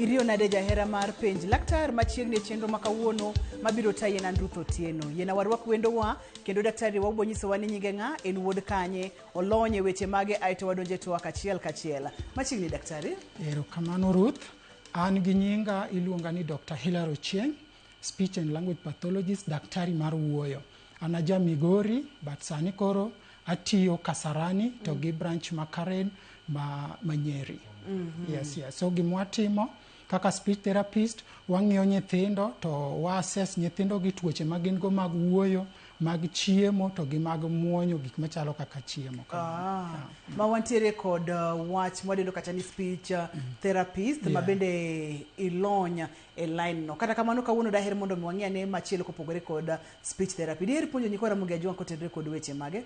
Irio nade jahera mar penj laktar machiegni chenro makawuono mabiro tayi en Ruth Otieno. Yena warwak wendo wa kendo daktari wa ubonyiso wa ni nyinge nga en wuod kanye olonye weche mage aito wadonje to kachiel kachiel. Machiegni daktari? Erokamano Ruth. An gi nyinga iluonga ni Dr. Hilary Ochieng, speech and language pathologist, daktari mar wuoyo. An aja Migori, but sani koro atiyo Kasarani to gi branch ma Karen ma Nyeri. Yes. So gimwatimo kaka speech therapist wang'iyo nyithindo to wa assess nyithindo gi tuoche magin go mag wuoyo, mag chiemo to gi mag muonyo gik machalo kaka chiemo. Ma wantiere kod wach mwadendo kata ni speech therapist mabende ilonya e line no. Kata kamano kawuono daher mondo mwang'ia ne machielo kopogore kod speech therapy. Diher puonjo nyikwara Mugia Jwang kotedre kod weche mage?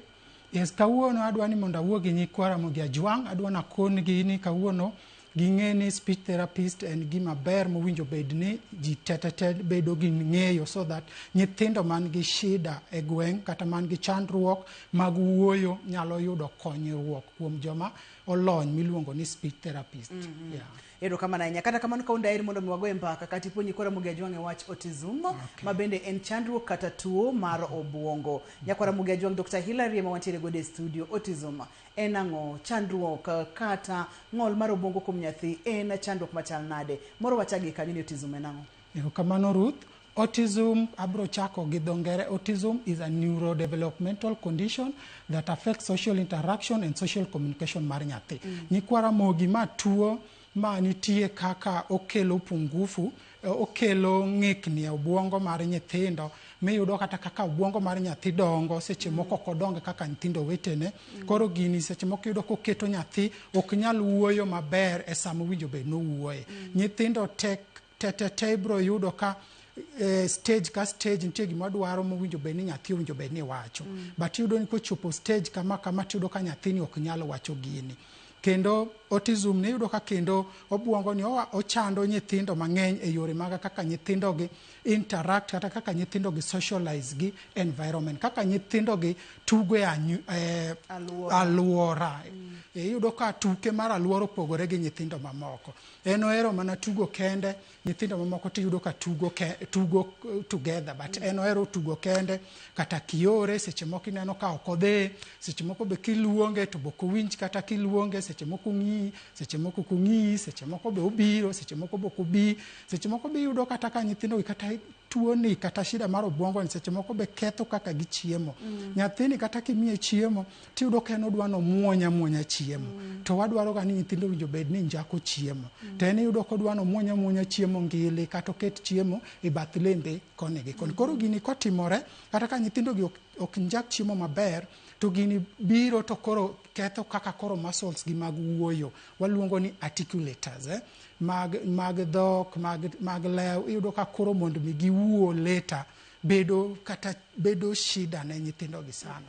Yes, kawuono adwa ni mondo awuo gi nyikwara Mugia Jwang, adwa na kon gi ni kawuono ging'e ni speech therapist en gima ber mowinjo bed ni ji tete bedo gi ng'eyo so that nyithindo man gi shida e gweng' kata man gi chandruok mag wuoyo nyalo yudo konyruok kuom joma olony miluongo ni speech therapist. Erokamano ahinya. Kata kamano kaunda eri mondo miwago mbaka kati po nyikwara Mugia Jwang e wach autism mabende en chandruok kata tuo mar obwongo. Nyakwara Mugia Jwang, Dr. Hilary ma wantiere go e studio. Autism en ang'o? Chandruok kata ng'ol mar obwongo kuom nyathi en chandruok machal nade? Moro wachagi kanyo ni autism en ang'o? Erokamano Ruth. Autism, abro chako gi dho ngere, autism is a neurodevelopmental condition that affects social interaction and social communication mar nyathi. Nyikwara mogi ma tuo ma nitie kaka okelo pungufu, okelo ng'ikni e obwongo mar nyithindo, miyudo kata kaka obwongo mar nyathi dongo, seche moko kodonge kaka nyithindo wetene. Koro gini seche moko yudo koketo nyathi ok nyal wuoyo maber e sama winjo bed no wuoye. Nyithindo te bro yudo ka stage ka stage nitie gima dwaro mowinjo bed ni nyathi owinjo bed ni wacho. But yudo ni kochopo stage kama tiyudo ka nyathini ok nyal wacho gini. Kendo autism ne yudo ka kendo obwongo ni ochando nyithindo mang'eny e yore mag kaka nyithindo gi interact kata kaka nyithindo gi socialize gi environment, kaka nyithindo gi tugo aluora. Yudo ka tuke mar aluora opogore gi nyithindo mamoko. En ohero mana tugo kende, nyithindo mamoko tiyudo ka tugo together, but en ohero tugo kende kata kiore seche moko ineno ka ok odhi, seche moko be kiluonge to bok owinj kata kiluonge, seche moko ng'i, seche moko kong'i, seche moko be obiro, seche moko bok obi, seche moko be yudo kata ka nyithindo kata tuoni kata shida mar obwongo ni seche moko be ketho kaka gichiemo. Nyathini kata kimiye chiemo tiyudo ka en odwa no muonya chiemo. To wadwaro ga ni nyithindo winjo bed ni njako chiemo. To en yudo ka odwa no muonya chiemo ngili kata oket chiemo e bath lembe koni gi koni. Koro gini kotimore kata ka nyithindo gi ok njak chiemo maber, to gini biro to koro ketho kaka koro muscles gi mag wuoyo. Waluongo ni articulators, mag dhok, mag lew. Iyudo ka koro mondo mi giwuo later bedo shida ne nyithindo gi sana.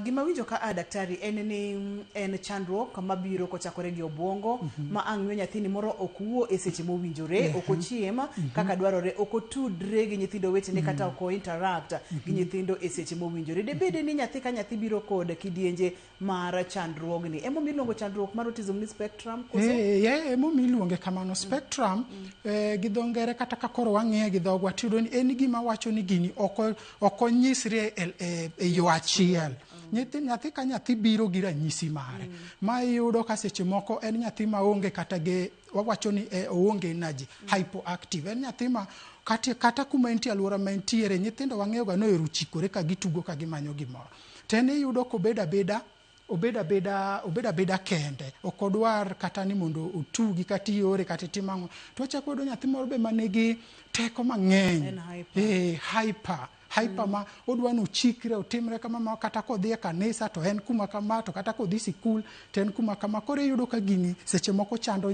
Gima winjo ka daktari en ni en chandruok mabiro kochakore gi obwongo ma ang' miyo nyathini moro ok wuo e seche mowinjore, ok ochiema kaka dwarore, ok otudre gi nyithindo wetene kata ok interact gi nyithindo e seche mowinjore. Debede ni nyathi ka nyathi biro kod kidienje mar chandruogni. Emo miluongo chandruok mar autism ni spectrum koso? Emo miluonge kamano spectrum gi dho ngere kata ka koro wang'iye gi dhogwa tiyudo ni en gima wacho ni gini ok onyisre e yo achiel. Nyathi ka nyathi biro gi ranyisi mare ma iyudo ka seche moko en nyathi ma onge kata wawacho ni oonge energy, hypoactive. En nyathi ma kata kuma entie alwora ma entiere nyithindo wang'eyo ga noero chikore ka gitugo ka gimanyo gimoro. To en iyudo ko obed abeda kende, ok odwar kata ni mondo otugi kata iore kata timang'o. To wachako yudo nyathi moro be manigi teko mang'eny, hyper ma odwa no chikre otimre kama kata kodhi e kanisa to en kuma kama, to kata kodhi sikul to en kuma kama. Koro yudo ka gini seche moko chando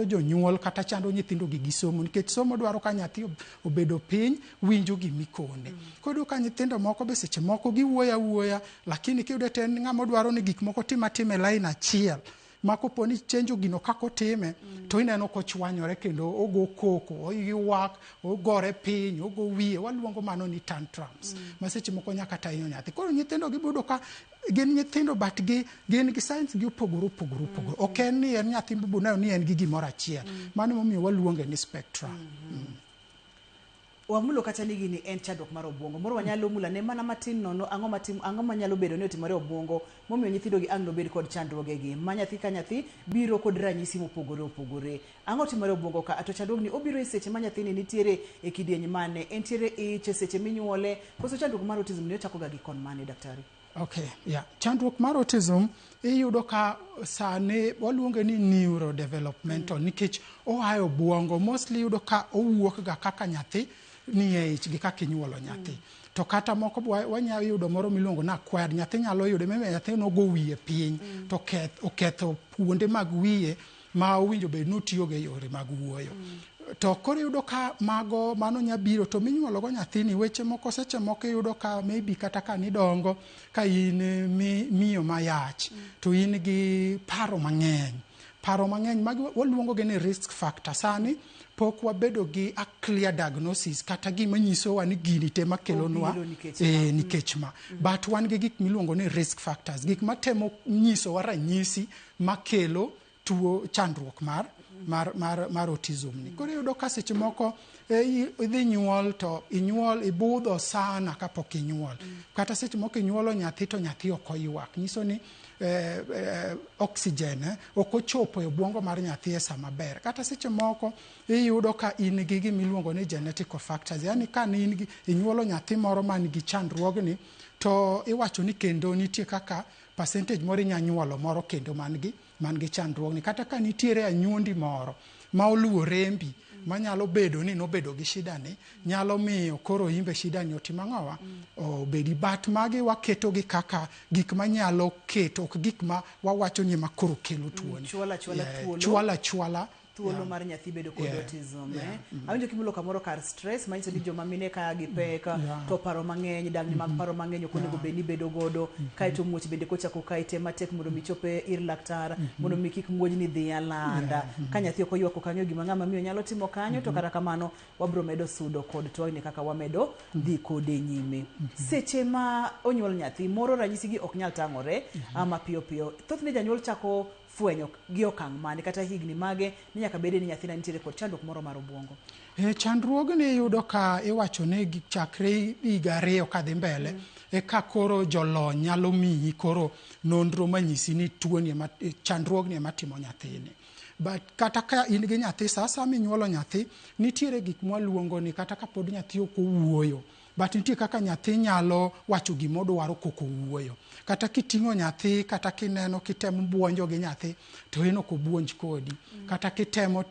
jonyuol kata chando nyithindo gi somo, nikech somo dwaro ka nyathi obedo piny winjo gimikone. Koro ka nyithindo moko be seche moko giwuoya lakini kiyudo ten ng'ama dwaro ni gik moko tim e line achiel. ma koponi chenjo gino kako time to ineno kochwanyore kendo ogo koko oyuak ogore piny ogo wiye waluongo mano ni tantrums ma seche moko nyaka tayo nyathi koro nyithindo gibudo ka gin nyithindo but gin gi signs gi opogore ok en ni en nyathi bubunayo ni en gi gimoro achiel mano momiyo waluonge ni spectrum wamulo kata ni gini en chandruok mar obwongo moro wanyalo mula ne mana matin nono ang'o manyalo bedo ni otimore obwongo momiyo nyithindo gi ang' nobed kod chandruoge gi ma nyathi ka nyathi biro kod ranyisi mopogore ang'o timore obwongo ka to chandruogni obiro e seche ma nyathini nitiere e kidieny mane entiere ich seche minyuole koso chandruok mar autism ne ochako ga gi kon mane daktari? Okay, yeah. Chandruok mar autism iyudo ka sane waluonge ni neurodevelopmental nikech oayo obwongo mostly iyudo ka owuok ga kaka nyathi ni e ich gi kaka inyuolo nyathi to kata moko wanyalo yudo moro miluongo na acquired nyathi nyalo yudo meme nyathi nogo wiye piny to oketho puonde mag wiye ma owinjo bed notiyo ge yore mag wuoyo to koro yudo ka mano nyabiro to minyuolo go nyathini weche moko seche moko yudo ka maybe kata ka nidongo ka in miyo mayach to in gi paro mang'eny magi waluongo ge ni risk factor sani pok wabedo gi a clear diagnosis kata gima nyisowa ni gini te makelonwa nikech ma but wan gi gik miluongo ni risk factors gik matemo nyisowa ranyisi makelo tuo chandruok mar autism ni koro yudo ka seche moko idhi nyuol to ibudho sana kapok inyuol kata seche moko inyuolo nyathi to nyathi ok oywak nyiso ni oxygen ok ochopo e obwongo mar nyathi e sama ber kata seche moko iyudo ka in gi gimiluongo ni genetic factors yani ka inyuolo nyathi moro man gi chandruogni to iwacho ni kendo nitie kaka percentage moro inyanyuolo moro kendo man gi chandruogni kata ka nitiere anyuondi moro ma oluwo rembi manyalo bedo ni nobedo gi shida ni nyalo miyo koro imbe shida ni otimo ang'owa obedi bat magi waketo gi kaka gik manyalo keto ok gik ma wawacho ni ma koro kelo tuo ni chwala thuolo mar nyathi bedo kod autism awinjo kimulo kamoro kar stress manyiso ni joma mine ka gi pek to paro mang'eny dangni mag paro mang'eny ok onego bed ni bedo godo kaeto muoch bende kochako kaite matek mondo mi chope ir laktar mondo mi kik muoch ni dhi alanda ka nyathi ok oywak kanyo gima ng'ama miyo nyalo timo kanyo to kata kamano wabro medo sudo kod tuoni kaka wamedo dhi kode nyime seche ma onyuol nyathi moro ranyisi gi ok nyal tang'ore ama piyo thothne janyuol chako fwenyo gi okang' mane kata higni mage ni nyaka bede ni nyathina nitiere kod chandruok moro mar obwongo chandruogni yudo ka iwacho ni chakre higa 2 kadhi mbele ka koro jolony nyalo miyi koro nonro manyisi ni tuoni chandruogni ema timo nyathini but kata ka in gi nyathi sasa minyuolo nyathi nitiere gik mwaluongo ni kata ka pod nyathi ok owuoyo but nitie kaka nyathi nyalo wacho gimodwaro koko wuoyo kata kiting'o nyathi kata kineno kitemo buonjo gi nyathi to en ok obuonj kodi kata kitemo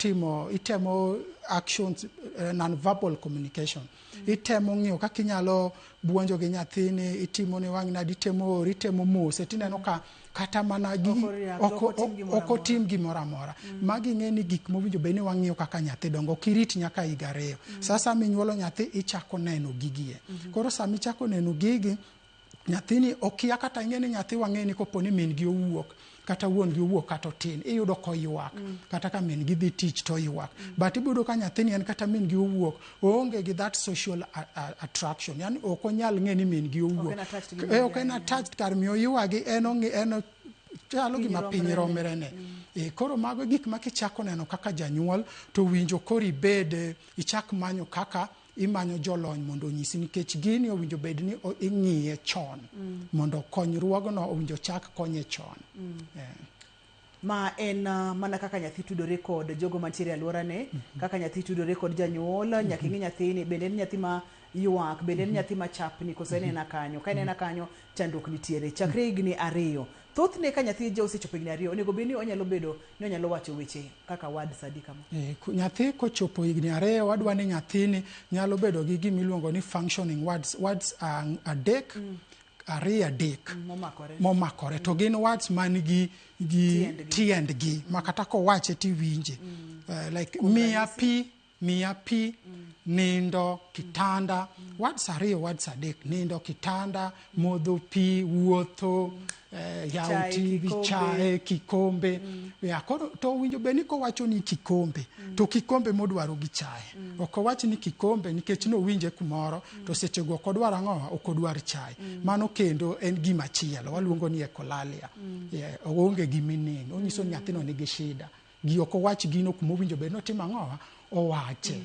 itemo actions non-verbal communication itemo ng'iyo kaka inyalo buonjo gi nyathini itimo ni wang' nadi itemo mose tineno ka kata mana ok otim gimoro amora magi ng'e ni gik mowinjo bed ni wang'iyo kaka nyathi dongo kirit nyaka higa 2 sasa minyuolo nyathi ichako neno gigie koro sama ichako neno gigi nyathini okia kata ing'e ni nyathi wang'e ni kopo ni min gi owuok kata wuon gi owuok kata tin iyudo ko ywak kata ka min gi dhi tich to ywak but ibudo ka nyathini en kata min gi owuok oonge gi that social attraction yani ok onyal ng'e ni min gi owuok ok en attached kar miyo ywagi en chalo gima piny romre ne koro mago gik ma kichako neno kaka janyuol to winjo koro ibed ichak manyo kaka imanyo jolony mondo onyisi nikech gini owinjo bed ni ing'iye chon mondo konyruogno owinjo chak konye chon ma en mana kaka nyathi tudore kod jogo mantiere alworane kaka nyathi tudore kod janyuol nyaka ing'e nyathini bende en nyathi ma ywak bende en nyathi machapni koso en kanyo ka en kanyo chandruok nitiere chakre higni 2 thothne ka nyathi osechopo higni 2 onego bed ni onyalo bedo ni onyalo wacho weche kaka word sadi kama nyathi kochopo higni 2 wadwa ni nyathini nyalo bedo gi gimiluongo ni functioning words adek momakore to gin words man gi tiendgi ma kata kowache tiwinje like miya pi miya pi, nindo, kitanda, wads ariyo, wads adek, nindo, kitanda, modho pi, wuotho, yawo TV, chae, kikombe. Ya, koro to winjo be ni kowacho ni kikombe, to kikombe modwaro gi chae. Ok owach ni kikombe nikech no winje kumoro, to seche go kodwar ang'o, ok odwar chae. Mano kendo en gima chielo, waluongo ni ecolalia. Oonge gi meaning, onyiso ni nyathino nigi shida. Gi ok owach gino kuma owinjo be notimo ang'o, owache.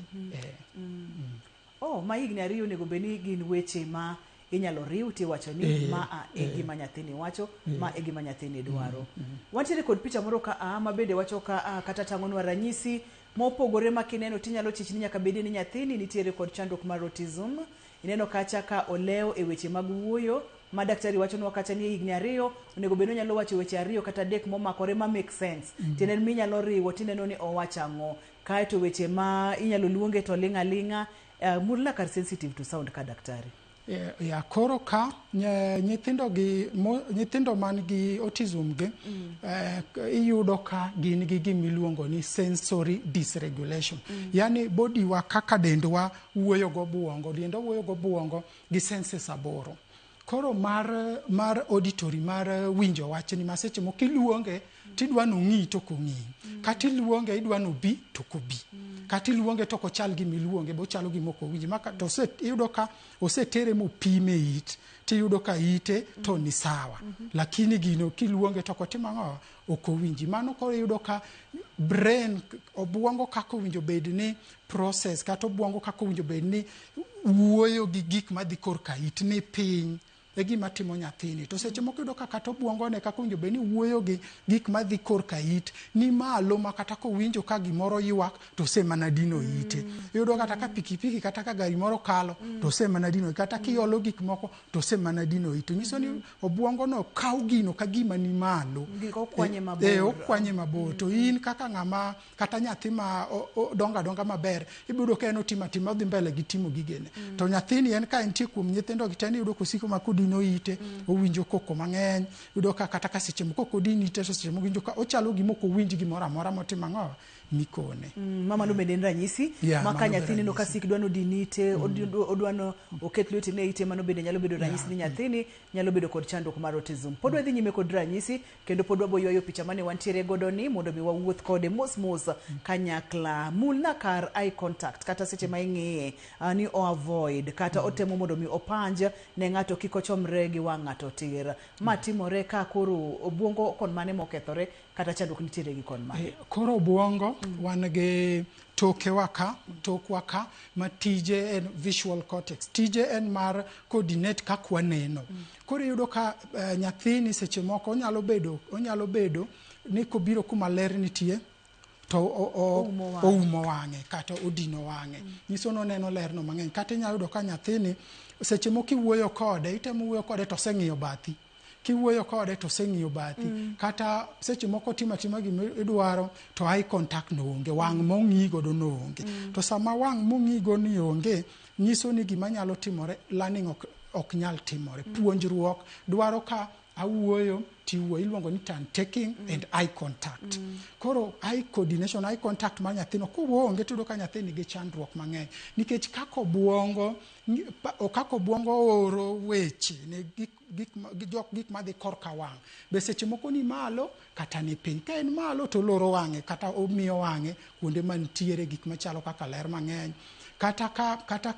Oh, ma higni ariyo onego bed ni gin weche ma inyalo riw tiwacho ni ma e gima nyathini wacho, ma e gima nyathini dwaro. Wantiere kod picha moro ka ma bende wacho ka kata tang'onwa ranyisi mopogore ma kineno tinyalo chich ni nyaka bedi ni nyathini nitiere kod chandruok mar autism. Ineno kacha ka olewo e weche mag wuoyo, ma daktari wacho nwa kacha ni higni ariyo onego bed ni nyalo wacho weche ariyo kata adek momakore ma make sense. Tiende mi nyalo riwo tineno ni owacho ang'o. Kae to weche ma inyalo luonge to ling'a mulna kar sensitive to sound ka daktari. Ya koro ka nyithindo man gi autism gi iyudo ka gin gi gimiluongo ni sensory dysregulation. Yani body wa kaka dendwa wuoyo go buongo, dendwa wuoyo go buongo gi senses aboro. Koro mar auditory mar winjo wach ni maseche moko iluonge tidwa no ng'i to ko ng'i, kata iluonge idwa no bi to ko bi, kata iluonge to ko chal gi miluonge bo chalo gi moko winji maka to iyudo ka osetere mo pime it tiyudo ka ite to ni sawa, lakini gino kiluonge to ko timo ang'o ok owinji. Mano koro iyudo ka brain obuongo kako winjo bed ni process kata obuongo kako winjo bed ni wuoyo gi gik madhi korka it ni piny e gima timo nyathini. To seche moko iyudo ka kata obuongo ne kako winjo bed ni wuoyo gi gik madhi korka it ni malo ma kata ko winjo ka gimoro ywak to se mana dino ite. Iyudo kata ka pikipiki kata ka gari moro kalo to se mana dino, kata kiolo gik moko to se mana dino ite. Nyiso ni obuongo no kaw gino ka gima ni malo. Okwanye mabor. Okwanye mabor. To in kaka ng'ama kata nyathi ma donga maber, ibiro ka en otima odhi mbele gi timo gigene. To nyathini en ka entie kuom nyithindo gi tani iyudo kosiko ma dino ite, owinjo koko mang'eny, iyudo ka kata ka seche moko kodini ite, seche moko owinjo ka ochalo gimoko winji gimoro amora motimo ang'o mikone. Mama no bende ranyisi maka nyathini no kasik dwano dinite, odwano oket lwete ne ite, mano bende nyalo bedo ranyisi ni nyathini nyalo bedo kod chandruok mar autism. Pod wadhi nyime kod ranyisi kendo pod waboywayo picha mane wantiere godo ni mondo mi wawuoth kode mos kanyakla. Mulna kar eye contact kata seche ma ing'iye ni o avoid kata otemo mondo mi opanj ne ng'ato kik ochomre gi wang' ng'ato tir. Ma timore ka koro obuongo kon mane mokethore kata chandruok nitiere gi kon mane. Koro obuongo wan gi tokwa ka ma tije en visual cortex, tije en mar coordinate kaka waneno. Koro iyudo ka nyathini seche moko onyalo bedo ni kobiro kuma ler nitie to oumo wang'e kata odino wang'e, nyiso no neno ler no mang'eny. Kata inyalo yudo ka nyathini seche moko iwuoyo kode, itemo wuoyo kode to oseng'iyo bathi, kiwuoyo kode to oseng'iyo bathi, kata seche moko timo gima idwaro to eye contact no onge, wang' mong'i godo no onge. To sama wang' mong'i go ni onge, nyiso ni gima nyalo timore, learning ok nyal timore. Puonjruok dwaro ka awuoyo tiwuoyo, iluongo ni turn taking and eye contact. Koro eye coordination, eye contact mar nyathino kuonge tudo ka nyathini gi chandruok mang'eny, nikech kako obuongo oro weche ne gik madhi korka wang', be seche moko ni malo kata ni piny. Ka en malo to loro wang'e kata omiyo wang'e kuonde mantiere gik machalo kaka ler mang'eny. Kata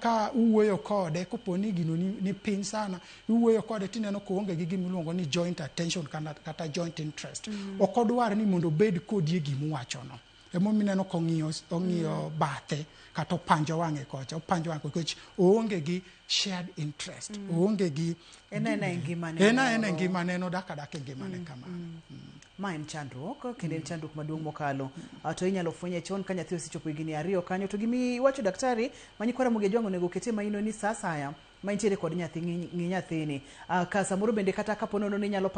ka uwuoyo kode koponi gino ni piny sana, uwuoyo kode tineno koonge gi gimiluongo ni joint attention kata joint interest. Ok odwar ni mondo bed kodi e gimuwachono. Emomineno kong'iyo bathe kata opanjo wang'e kocha, oonge gi shared interest, oonge gi ena ngimane no dak e ngimane kama. Ma en chandruok, kendo en chandruok maduong' mokalo. To inyalo fwenye chon ka nyathi osechopo higni ariyo kanyo. To gimi wacho daktari, manyikwara Muge Jwang' onego kete maino ni sa saya ma intiere kod ng'i nyathini. Ka samoro bende kata kaponono ni inyalo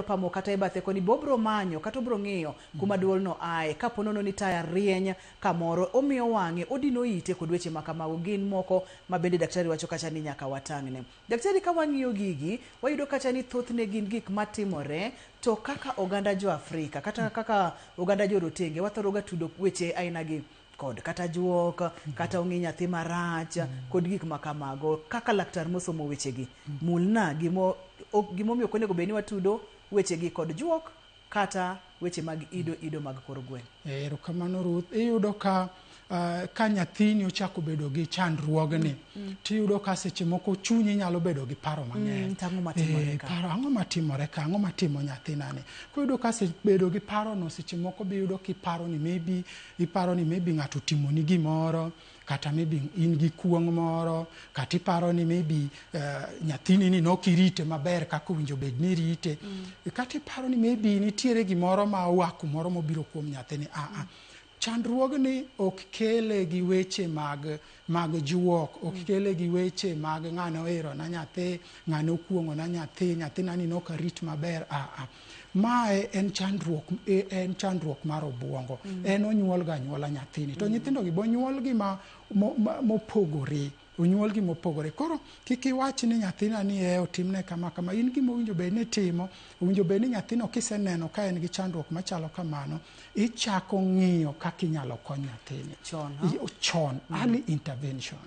pamo kata e bathe koni bobro manyo kata obro ng'iyo kuma duol no ae. Kaponono ni taya rieny kamoro, omiyo wang'e odino ite kod weche makamago gin moko ma bende daktari wacho kacha ni nyaka watang'ne. Daktari, ka wang'iyo gigi wayudo kacha ni thothne gin gik matimore to kaka oganda jo Afrika kata kaka oganda jo rotenge wathoro ga tudo weche aina gi kod kata juok kata ong'i nyathi marach kod gik makamago kaka laktar mosomo wechegi mulna gimomiyo ok onego bed ni watudo wechegi kod juok kata weche mag ido mag kor gweng'. Erokamano Ruth. Iyudo ka ka nyathini ochako bedo gi chandruogni tiyudo ka seche moko chunyi nyalo bedo gi paro mang'eny. Ang'o matimore ka? Ang'o matimo nyathinani? Kuyudo ka bedo gi parono seche moko biyudo kiparo ni maybe ng'ato timoni gimoro, kata maybe in gi kuong' moro, kata iparo ni maybe nyathini ni nokirite maber kaka owinjo bed ni rite, kata iparo ni maybe nitiere gimoro ma owaku moro mobiro kuom nyathini. Chandruogni ok kele gi weche mag juok, ok kele gi weche mag ng'ano ero na nyathi, ng'ano kuong'o na nyathina ni nok arit maber. Mae en chandruok mar obwongo. En onyuol ga nyuola nyathini. To nyithindo gi bonyuol gi mopogore. Onyuol gi mopogore. Koro kik iwach ni nyathina ni otimne kama. In gima owinjo bed ni timo, owinjo bed ni nyathino kiseneno ka en gi chandruok machalo kamano, ichako ng'iyo kaka inyalo kony nyathini. Chon. Early intervention.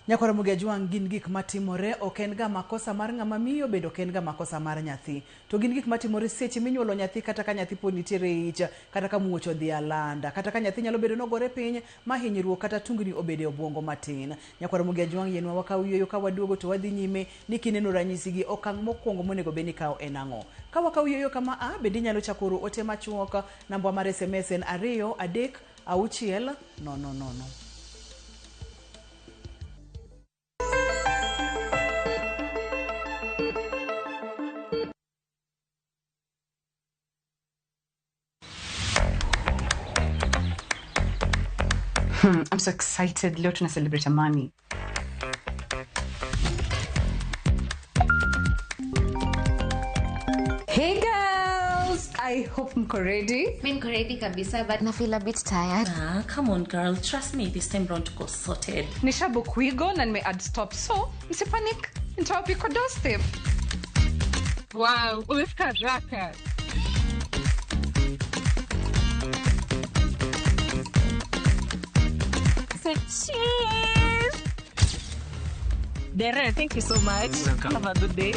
Nyakora Mugia Jwang, gin gik matimore, ok en ga makosa mar ng'ama miyo, bendo ok en ga makosa mar nyathi. To gin gik matimore seche minyuolo nyathi, kata ka nyathi pod nitiere ich, kata ka muoch odhi alanda, kata ka nyathi nyalo bedo nogore piny ma hinyruok kata tungni obede obwongo matin. Nyakora Mugia Jwang, yenwa wakaw yueyo ka waduogo to wadhi nyime ni kineno ranyisi gi okang' mokwongo monego bed ni kawo en ang'o. Ka wakaw yueyo kama bende inyalo chako oro ote machuok. Namba mar SMS en 23600. I'm so excited. Leo tuna celebrate Amani. Hey girls! I hope mko ready. Mko ready kabisa, but I feel a bit tired. Come on girl, trust me, this time round tuko sorted. Nishabook Wigo na nime add stop, so msipanic. Nitawapika doorstep. Wow, umefika haraka. Cheers! Darren, thank you so much. Have a good day.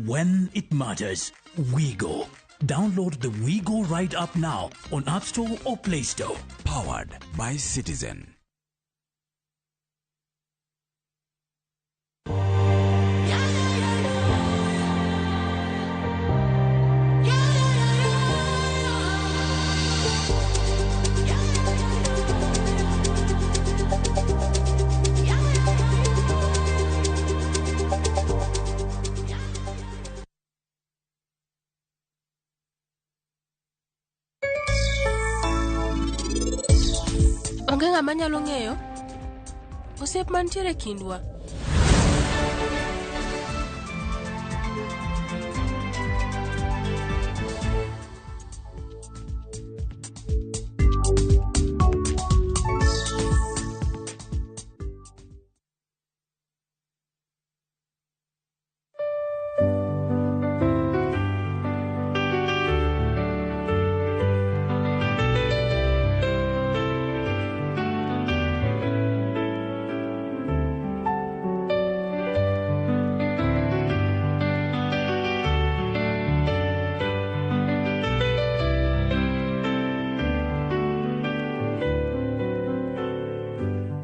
When it matters, Wigo. Download the Wigo Ride app now on App Store or Play Store. Powered by Citizen. Onge ng'ama nyalo ng'eyo osiep mantiere kindwa.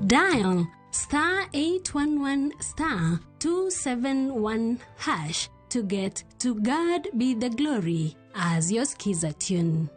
Dial *811*271# to get To God Be the Glory as your skiza tune.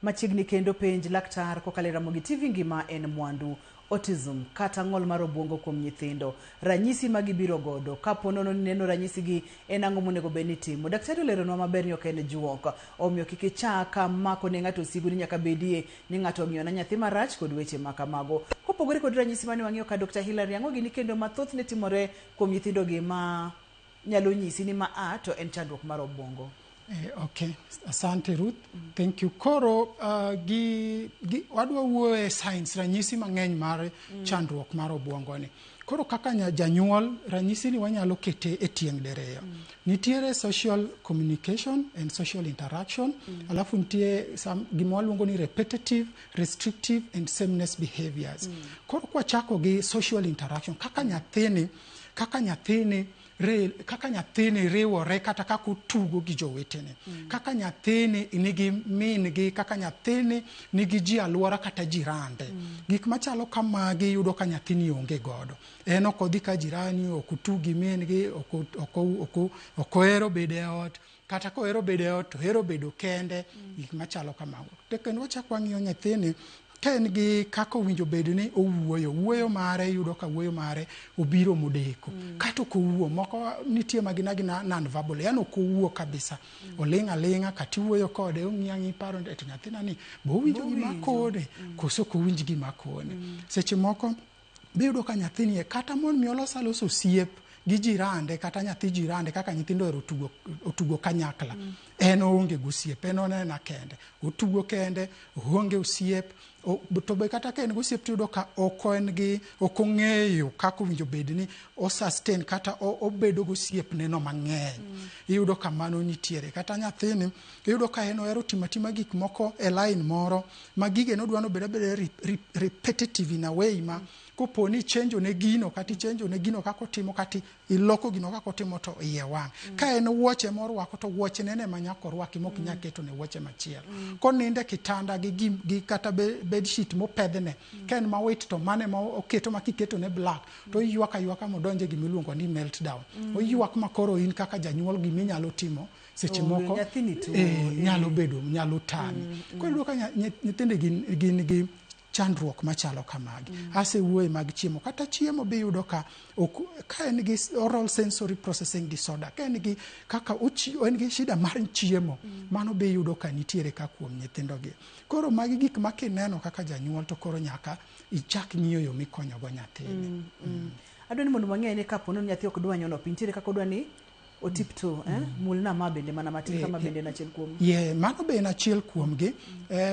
Machiegni kendo penj laktar kokalo Ramogi TV ngima en mwandu. Autism kata ng'ol mar obwongo kuom nyithindo, ranyisi ma gibiro godo kapo nono neno ranyisi gi en ang'o monego bed ni timo. Daktari oleronwa maber ni ok en juok, omiyo kik ichaka mako ne ng'ato sigu ni nyaka bedie ni ng'ato ng'iyo na nyathi marach kod weche makamago. Kopogore kod ranyisi mane wang'iyo ka Dr. Hilary, ang'o gini kendo mathoth ne timore kuom nyithindo gi ma nyalo nyisi ni to en chandruok mar obwongo? Okay, asante Ruth. Thank you. Koro wadwa wuoyo e science ranyisi mang'eny mar chandruok mar obwongo ni. Koro kaka janyuol ranyisi ni wanyalo kete e tieng' diriyo. Nitiere social communication and social interaction. Alafu nitie gima waluongo ni repetitive, restrictive and sameness behaviors. Koro kwa chako gi social interaction, kaka nyathini riwore kata kaka otugo gi jowetene, kaka nyathini nigi min gi, kaka nyathini nigi ji alwora kata jirande. Gik machalo kamagi yudo ka nyathini onge godo. En ok odhi ka jirani, ok otug gi min gi, ok ohero bedo e ot, kata kohero bedo e ot to hero bedo kende, gik machalo kamago. To kendo wachako wang'iyo nyathini ka en gi kaka owinjo bed ni wuoyo mare, yudo ka wuoyo mare obiro modeko. Kata ok owuo, moko nitie magina non verbal, yani ok owuo kabisa. Oling' aling'a, kata iwuoyo kode, ong'iyi paro to nyathina ni bo owinjo gima kode, koso ok owinj gima kone. Seche moko biyudo ka nyathini kata mon mi oloso osiep gi jirande, kata nyathi jirande, kaka nyithindo ero otugo kanyakla. En oonge gosiep, en onena kende. Otugo kende, oonge osiep. To be kata ka en gosiep tiyudo ka ok ong'eyo kaka owinjo bed ni o sustain kata obedo gosiep neno mang'eny. Iyudo ka mano nitiere. Kata nyathini iyudo ka en ohero timo gik moko e line moro ma gige nodwano bedo repetitive in a way ma kopo ni chenjo ne gino kako timo, kati iloko gino kako timo to iye wang'. Ka en wuoche morwako to wuoche nene manyako rwaki mok nyal keto ne wuoche machielo. Koninde kitanda gi kata bed sheet mopedhne, ka en mawit to mane ma oketo makiketo ne black, to ywaka modonje gimiluongo ni meltdown. Oywak makoro in kaka janyuol giminyalo timo seche moko nyalo tami. Koro ka nyithinde gin gi chandruok machalo kamagi. Ase wuoye mag chiemo, kata chiemo be yudo ka en gi oral sensory processing disorder, ka en gi kaka en gi shida mar chiemo, mano be yudo ka nitiere ka kuom nyithindo gi. Koro magi gik ma kineno kaka janyuol to koro nyaka ichak ng'iyo yo mikonyo go nyathini. Adwani mondo mang'e ni kapo ni nyathi ok dwa nyono piny, nitiere kaka odwa ni otipto, mulna ma bende mana matin kama bende na chiel kuom. Mano be na chiel kuom gi.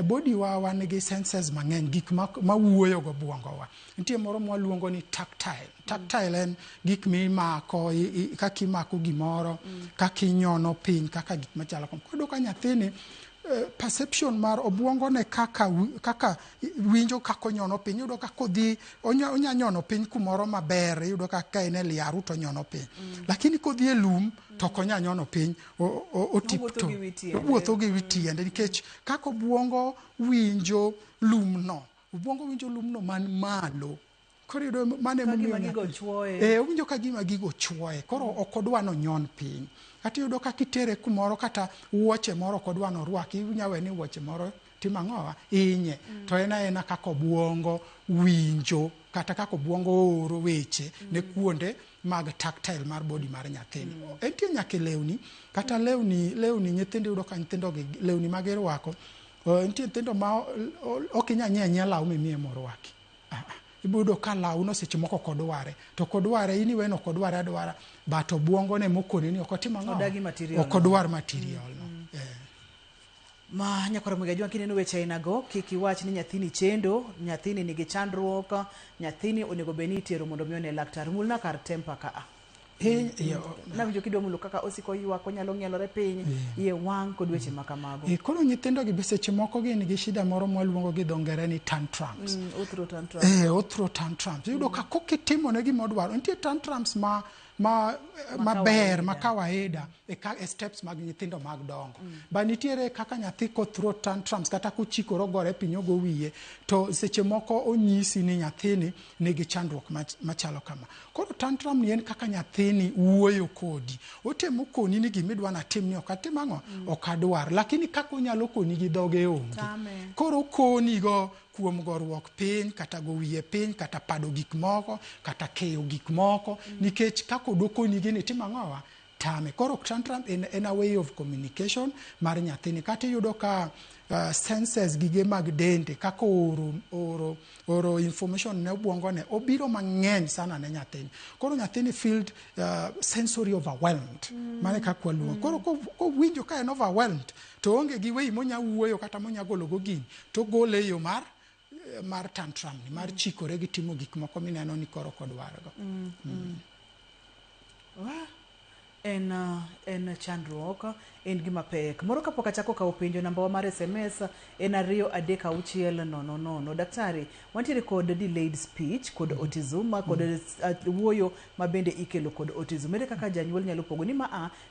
Body wa wan gi senses mang'eny, gik ma wuoyo go obwongo wa. Nitie moro mwaluongo ni tactile. Tactile en gik mimako, kaka imako gimoro, kaka inyono piny, kaka gik machalo kamano. Koro ka nyathini perception mar obwongo ne kaka winjo kaka onyono piny, yudo kaka onya nyono piny kumoro maber, yudo kaka en e liaru to nyono piny. Lakini kodhi e lum to ok onya nyono piny, otipto, wuotho gi wi tiende, nikech kaka obwongo winjo lumno man malo. Koro yudo mane owinjo ka gima gigo chwoye, koro ok odwa no nyon piny. Kata yudo ka kitere kumoro, kata wuoche moro ok odwa no rwaki, inyawe ni wuoche moro timang'owa inye. To ena kaka obwongo winjo, kata kaka obwongo oro weche ne kuonde mag tactile mar body mar nyathini. Entie nyaka lewni, kata lewni nyithindo yudo ka nyithindo gi lewni mag irwako. Entie nyithindo ma ok inyanyie law mimiye morwaki. Ibudo ka lawno seche moko kodware, to kodware in iweno kodware adwara, but obwongo ne mokone ni ok otima ok odwar material no. Ma nyakora mwiga kineno weche aina go, kik iwach ni nyathini chendo, nyathini nigi chandruok, nyathini onego beni itero mondo mione laktar. Mulna kar tempa ka na winjo kidwa mulo kaka osiko ywak, onyalo ng'ielore piny, iye wang' kod weche makamago. Koro nyithindo gi seche moko gin gi shida moro mwaluongo gi dho ngere ni tantrums. Othro tantrums. Yudo ka kokitimo ne gima odwaro. Nitie tantrums maber, ma kawaida e steps mag nyithindo mag dongo. Ba nitiere kaka nyathi kothro tantrums, kata kochikoro gore piny ogo wiye, to seche moko onyisi ni nyathini nigi chandruok machalo kama. Koro tantrum ni en kaka nyathini wuoyo kodi. Otemo koni ni gimidwa na tim ni ok atim ang'o, ok adwar. Lakini kaka onyalo koni gi dhoge onge. Koro koni go kuom gorwok piny, kata go wiye piny, kata pado gik moko, kata keyo gik moko, nikech kako doko ni gini tim ang'owa, tame. Koro tantrum en a way of communication mar nyathini. Kata iyudo ka senses gige mag dende kaka oro information ne obwongo ne obiro mang'eny sana ne nyathini. Koro nyathini feel sensory overwhelmed. Mane kaka waluongo. Koro kowinjo ka en overwhelmed to onge gi wey monya wuoyo kata monya golo go gini to gole e yo mar tantrum ni mar chikore gi timo gik moko mineno ni koro kodwarogo. En chandruok, en gima pek. Moro kapok achako kawo penjo namba wa mar SMS en 236000. Daktari, wantiere kod delayed speech kod autism kod wuoyo mabende ikelo kod autism. Ere kaka janyuol nyalo pogo ni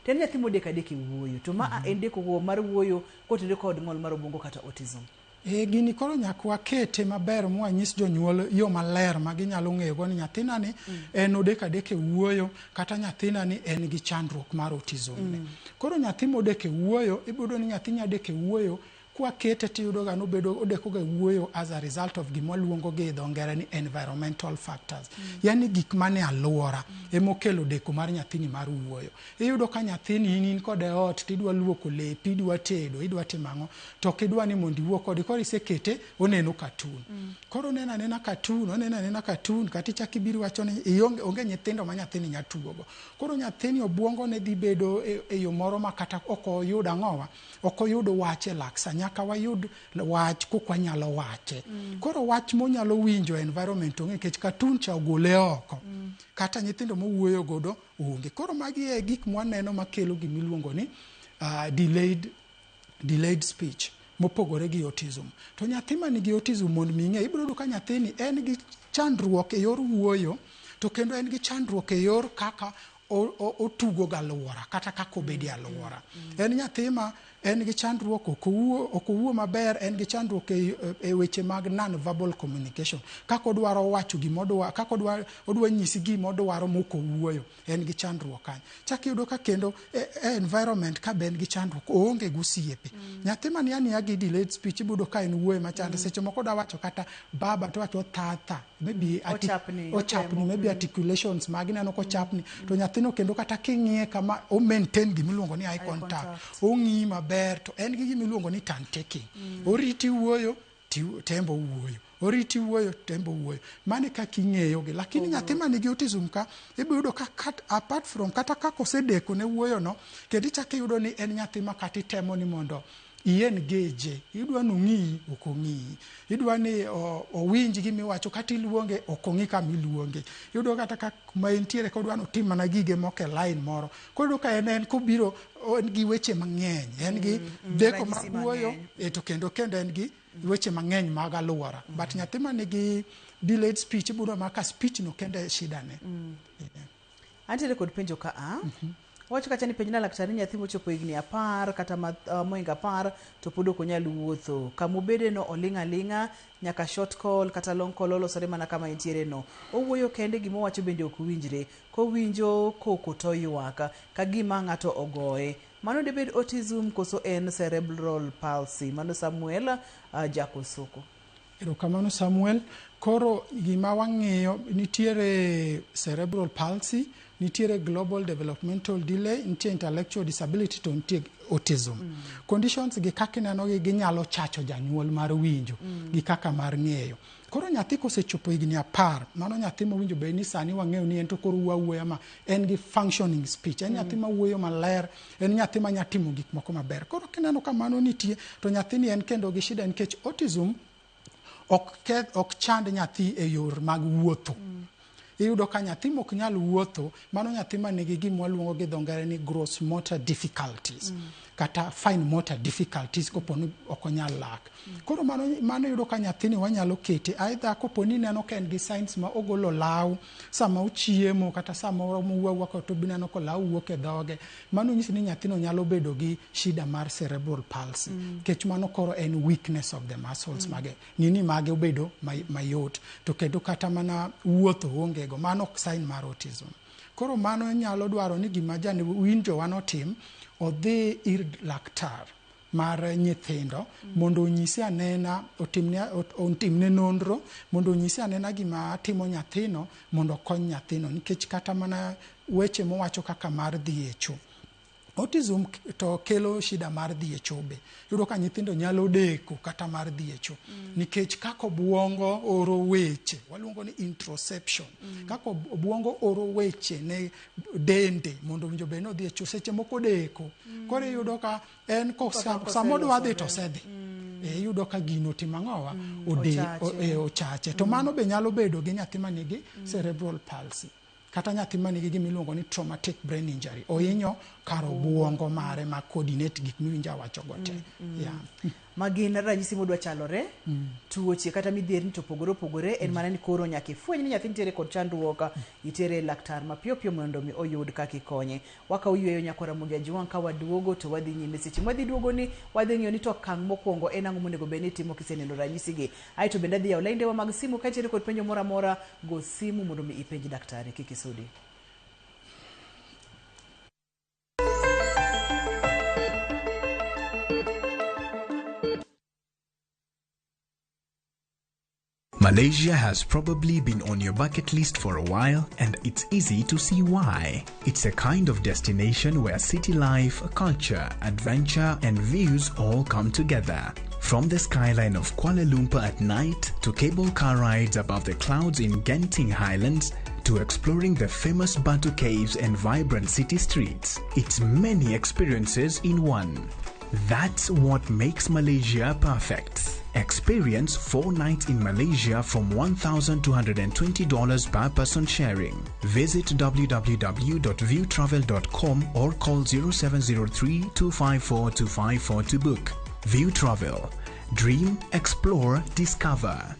ten nyathi modek adek wuoyo to en deko mar wuoyo kotire kod ng'ol mar obwongo kata autism. Gini koro nyaka wakete maber mwanyis jonyuol yo maler ma ginyalo ng'eyo ni nyathina ni en odek adek wuoyo kata nyathina ni en gi chandruok mar autism ne. Koro nyathi modek wuoyo ibodo ni nyathi nyadek wuoyo kwa kete tiyudo ga nobedo odeko ga wuoyo as a result of gima luongo gi dho ngere ni environmental factors. Yani gik mane alwora emokelo deko mar nyathini mar wuoyo. Iyudo ka nyathini in kode ot tidwa luoko lepi, idwa tedo, idwa timang'o to kidwa ni mondi wuo kode koro isekete oneno cartoon. Koro nena cartoon kati chaki biro wacho ni onge nyithindo ma nyathini nya tugo go. Koro nyathini obwongo ne dhi bedo e yo moro ma kata okoyudo ang'owa, okoyudo wache laksa nyaka wayud wach kokwa nyalo wache. Koro wach monyalo winjo environment onge kech cartoon cha ogole oko. Kata nyithindo mowuoyo godo onge. Koro magi e gik mwaneno makelo gimiluongo ni delayed speech mopogore gi autism. To nyathi ma nigi autism mond ming'e ibiro duka nyathini en gi chandruok e yor wuoyo to kendo en gi chandruok e yor kaka otugo galwora kata kako bedi alwora. En nyathi ma en gi chandruok okowuo maber, en gi chandruok e weche mag non-verbal communication. Kako dwaro wacho gimodwa, kako odwa nyisi gimodwaro moko wuoyo, en gi chandruok kanyo. Chaki yudo ka kendo environment ka ben gi chandruok oonge gusiepe. Nyathi man yani agi delayed speech ibudo ka en wuoyo machande seche moko da wacho kata baba to wacho tata, maybe ochapni maybe articulations magineno ko chapni to nyathino kendo kata king'iye kama o maintain gimiluongo ni eye contact. Ong'i maber to en gi gimiluongo ni turn taking. Oriti wuoyo tembo wuoyo. Oriti wuoyo tembo wuoyo. Mane kaka ing'eyo gi lakini nyathi man nigi autism ka ibiyudo ka apart from kata kako sedeko ne wuoyo no kendo ichaki yudo ni en nyathi ma kati temo ni mondo ien geje, idwa nung'i okong'i, idwa ni owinj gimiwacho kata iluonge okong'i kamiluonge. Yudo kata kuma entiere kodwa no tim mana gige moke line moro. Kodo ka en kobiro en gi weche mang'eny, en gi deko mar wuoyo to kendo en gi weche mang'eny mag alwora. But nyathi ma nigi delayed speech ibudo maka speech no kende shida ne. Antiere kod penjo ka wacho kacha ni penjna laktari nyathi mochopo higni 10 kata moinga 10 to pod ok onyal wuotho. Kamubede no olinga linga nyaka short call kata long call olosore mana kama entiere no. Owuoyo kende gima wacho bende ok winjre. Kowinjo koko to ywaka ka gima ng'ato ogoye. Mano debed autism koso en cerebral palsy. Mano Samuel Jakosoko. Erokamano Samuel. Koro gima wang'eyo nitiere cerebral palsy, nitiere global developmental delay, nitiere intellectual disability to nitiere autism. Conditions gi kaka ineno gi nyalo chacho janyuol mar winjo gi kaka mar ng'eyo. Koro nyathi kosechopo higni 10, mano nyathi mowinjo be ni sani wang'eyo ni en to koro wuoyo ma en gi functioning speech, en nyathi ma wuoyo maler, en nyathi ma nyatimo gik moko maber. Koro kineno ka mano nitie to nyathini en kendo gi shida nikech autism ok chand nyathi e yor mag wuotho. Iyudo ka nyathi mok nyal wuotho, mano nyathi ma nigi gima waluongo gi dho ngere ni gross motor difficulties kata fine motor difficulties koponi ok onyal lak. Koro mano yudo ka nyathini wanyalo kete aidha koponi neno ka en gi signs ma ogolo law sama ochiemo kata sama owuoyo to bineno ko law wuok e dhoge, mano nyisi ni nyathino nyalo bedo gi shida mar cerebral palsy. Kech mano koro en weakness of the muscles mage mage obedo mayot to kendo kata mana wuotho onge go, mano sign mar autism. Koro mano nyalo dwaro ni gima jane winjo wanotim odhi ir laktar mar nyithindo mondo onyisi anena otimne nonro mondo onyisi anena gima timo nyathino mondo okony nyathino nikech kata mana weche mowacho kaka mar dhi e choo. Autism to kelo shida mar dhi e choo be. Yudo ka nyithindo nyalo deko kata mar dhi e choo nikech kako obwongo oro weche waluongo ni introception. Kako obwongo oro weche ne dende mondo winjo be no dhi e choo seche moko deko. Koro yudo ka en ko samodwa dhi to sedhi. Yudo ka gino timang'owa ochache. To mano be nyalo bedo gi nyathi manigi cerebral palsy. Kata nyathi manigi gimiluongo ni traumatic brain injury. Ohinyo kar obwongo mare ma coordinate gik miwinja wacho gote. Magin ranyisi modwa chalore, tuoche kata midhierni to pogore en mana ni koro nyaka ifweny ni nyathi nitiere kod chandruok, itere laktar mapiyo mondo mi oyud kaka ikonye. Waka uyweyo nyakora Mugia Jwang' ka waduogo to wadhi nyime seche mwadhi duogo ni wadhi ng'iyo ni to okang' mokwongo en ang'o monego bed ni timo kiseneno ranyisi gi. Aito bende adhi yawo lainde wa mag simu ka nitiere kod penjo moro amora go simu mondo mi ipenj daktari kik isudi. Malaysia has probably been on your bucket list for a while, and it's easy to see why. It's a kind of destination where city life, culture, adventure, and views all come together. From the skyline of Kuala Lumpur at night, to cable car rides above the clouds in Genting Highlands, to exploring the famous Batu Caves and vibrant city streets. It's many experiences in one. That's what makes Malaysia perfect. Experience 4 nights in Malaysia from $1,220 per person sharing. Visit www.viewtravel.com or call 0703-254-254 to book. View Travel. Dream, explore, discover.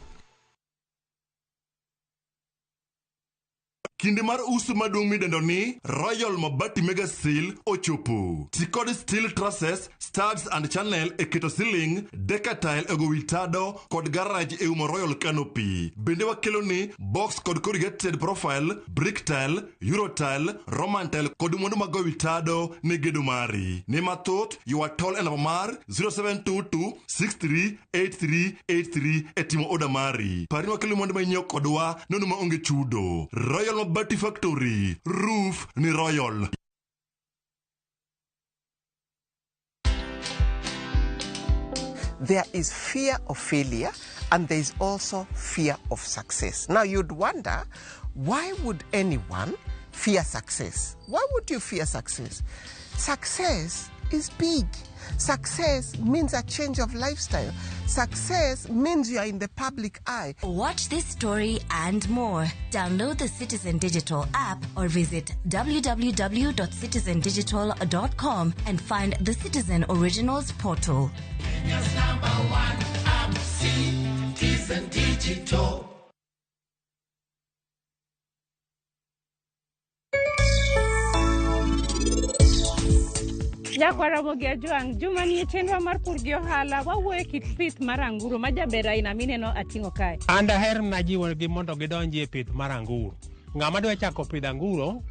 Kinde mar uso maduong' midendo ni Royal Mabati Mega Seal ochopo. Tikod steel trusses, studs and channel e keto ceiling, decker tile ego witado kod garage e umo Royal Canopy. Bende wakelo ni box kod corrugated profile, brick tile, euro tile, roman tile kod mwandu mago witado ne gedo mari. Ne mathoth you are tall and mar 0722 638383 etimo oda mari. Parini wakelo mwandu mainyo kodwa nonu maonge chudo. Royal Mabati Factory, roof ni Royal. There is fear of failure and there is also fear of success. Now you'd wonder, why would anyone fear success? Why would you fear success? Success is big. Success means a change of lifestyle. Success means you are in the public eye. Watch this story and more. Download the Citizen Digital app or visit www.citizendigital.com and find the Citizen Originals portal. Kenya's #1 app, Citizen Digital. Nyakwara Mugia Jwang', juma ni chenro mar pur gi ohala wawuoyo kit pith mar anguro ma jaber aina mineno ating'o kae. An daher najiwo gi mondo gidonji e pith mar anguro. Ng'ama dwa chako pidho anguro,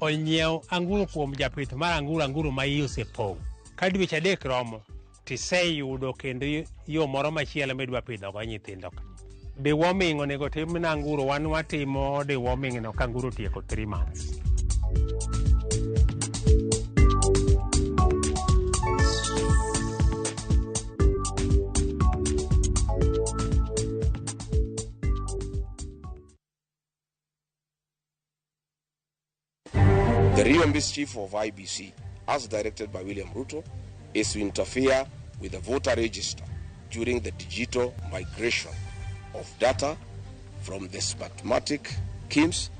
onyiew anguro kuom japith mar anguro ma iye osepong'. Ka dweche adek romo, tiseyudo kendo yo moro machielo midwa pidho go nyithindo. Deworming onego tim na anguro, wan watimo deworming no ka anguro tieko 3 months. The real mischief of IBC, as directed by William Ruto, is to interfere with the voter register during the digital migration of data from the Smartmatic KIMS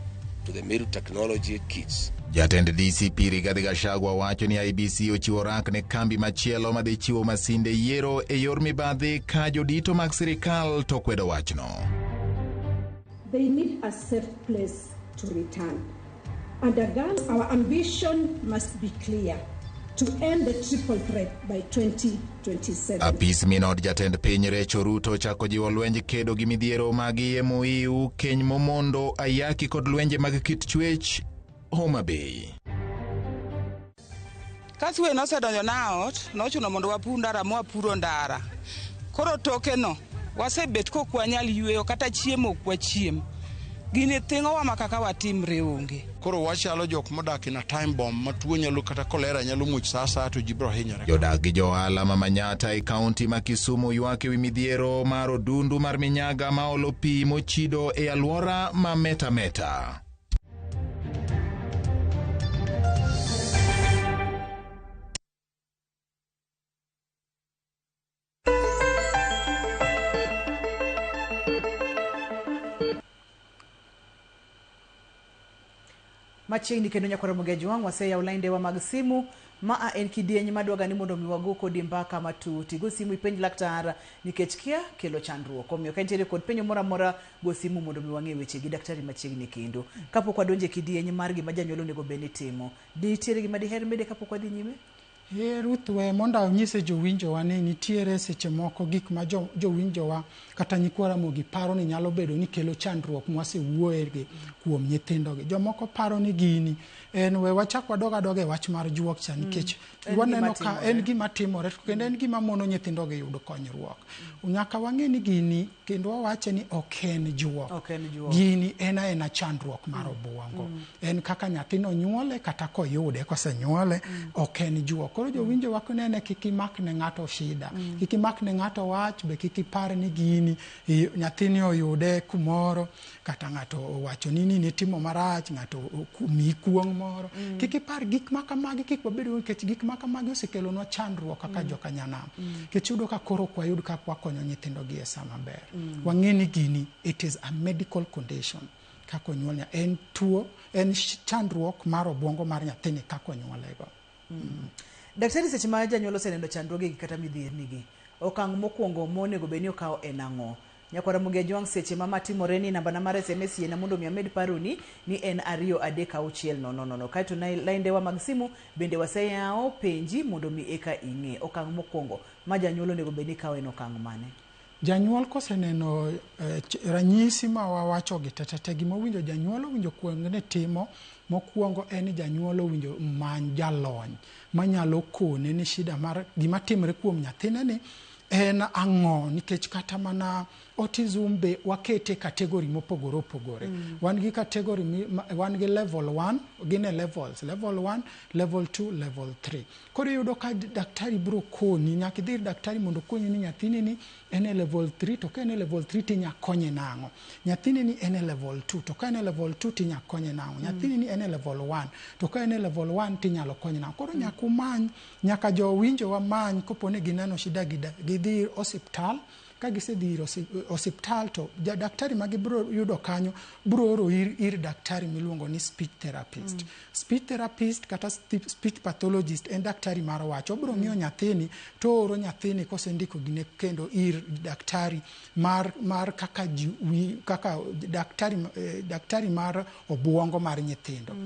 to the Middle Technology Kits. Jatend DCP Rigathi Gachagua wacho ni IBC ochiwo rank ne kambi machielo madhi chiwo masinde yiero e yor mibadhi ka jodito mag sirikal to kwedo wachno. They need a safe place to return. And again, our ambition must be clear to end the triple threat by 2027. Apis minod jatend piny Rachel Ruto chako jiwo lwenj kedo gi midhiero mag EMOU, keny momondo, ayaki kod lwenje mag kit chwech, Homa Bay. Kaswe nosedonjo na ot, nochuno mondo wapur ndara mwapuro ndara. Koro toke no, wasebet kokwanyal yueyo kata chiemo kwa chiem. Gini thingowa makaka watimre onge. Koro wachalo jok modak na time bomb matuo nyalo kata kolera nyalo much sasa to jibro hinyore. Jodak gi johala ma Manyata e kaunti ma Kisumu ywak ewi midhiero mar odundu mar minyaga ma olo pi mochido e alwora ma Meta. Machiegni kendo nyakwara Mugeji wang' waseyawo lainde wa mag simu ma en kidieny madwaga ni mondo miwago kodi mbaka matut. Go simu ipenj laktar nikech kia kelo chandruok. Omiyo ka nitiere kod penjo moro amora go simu mondo miwang'e weche gi daktari machiegni kendo. Kapok wadonje kidieny mar gima janyuol onego bed ni timo. Nitiere gima diher mede kapok wadhi nyime? Ruth we mondo onyise jowinjowa ni nitiere seche moko gik ma jowinjowa kata nyikwara mogi paro ni nyalo bedo ni kelo chandruok mwasewuoye kuom nyithindogi. Jomoko paro ni gini en we wachak wadoga e wach mar juok cha nikech waneno ka en gima timore kendo en gima mono nyithindogi yudo konyruok. Nyaka wang'e ni gini kendo wawache ni ok en juok. Gini en chandruok mar obuongo. En kaka nyathino nyuole kata koyude kosenyuole ok en juok. Koro jowinjo wako nene kikimak ne ng'ato shida. Kikimak ne ng'ato wach be kikipar ni gini nyathini oyude kumoro kata ng'ato owacho ni nitimo marach ng'ato mi kuong moro. Kikipar gik makamagi kik wabedo nikech gik makamagi osekelonwa chandruok kaka joka nyanam. Kech yudo ka koro kwayud ka kwakonyo nyithindo gi e sama ber. Wang'e ni gini it is a medical condition. Kako nyuol en tuo en chandruok mar obuongo mar nyathini kako nyuolego. Daktari seche ma janyuol oseneno chandruoge kata midhierni gi. Okang' mokwongo monego beni okawo en ang'o? Nyakwara Mugeji wang' seche ma matimore ni namba na mar SMS yena mondo mi amed paroni ni en 23600. Kaito na lainde wa mag simu bende waseyawo penji mondo mi eka ing'e. Okang' mokwongo ma janyuol onego beni kawo en okang' mane? Janyuol koseneno ranyisi ma wawacho gi tete gima owinjo janyuol owinjo kuong'ne timo mokwongo en janyuol owinjo many jalony manyalo kone ni shida mar gima timre kuom nyathine ni en ang'o nikech kata mana autism be wakete kategori mopogore opogore. Wan gi kategori wan gi level 1 gine levels level 1 level 2 level 3. Koro yudo ka daktari bro koni nyaka dir daktari mondo konyi ni nyathini ni en level 3 to ka en level 3 tinya konye nango. Nyathini ni en level 2 to ka en level 2 tinya konye nango. Nyathini ni en level 1 to ka en level 1 tinyalo konye nango. Koro nyaka umany nyaka jowinjo wa many kopone gineno shida gidhi osiptal. Ka gisedhiro osiptal to daktari magi bro yudo kanyo bro oro ir daktari miluongo ni speech therapist. Speech therapist kata speech pathologist en daktari mar wacho bro ng'iyo nyathini to oro nyathini kosendiko gine kendo ir daktari mar kaka daktari mar obuongo mar nyithindo.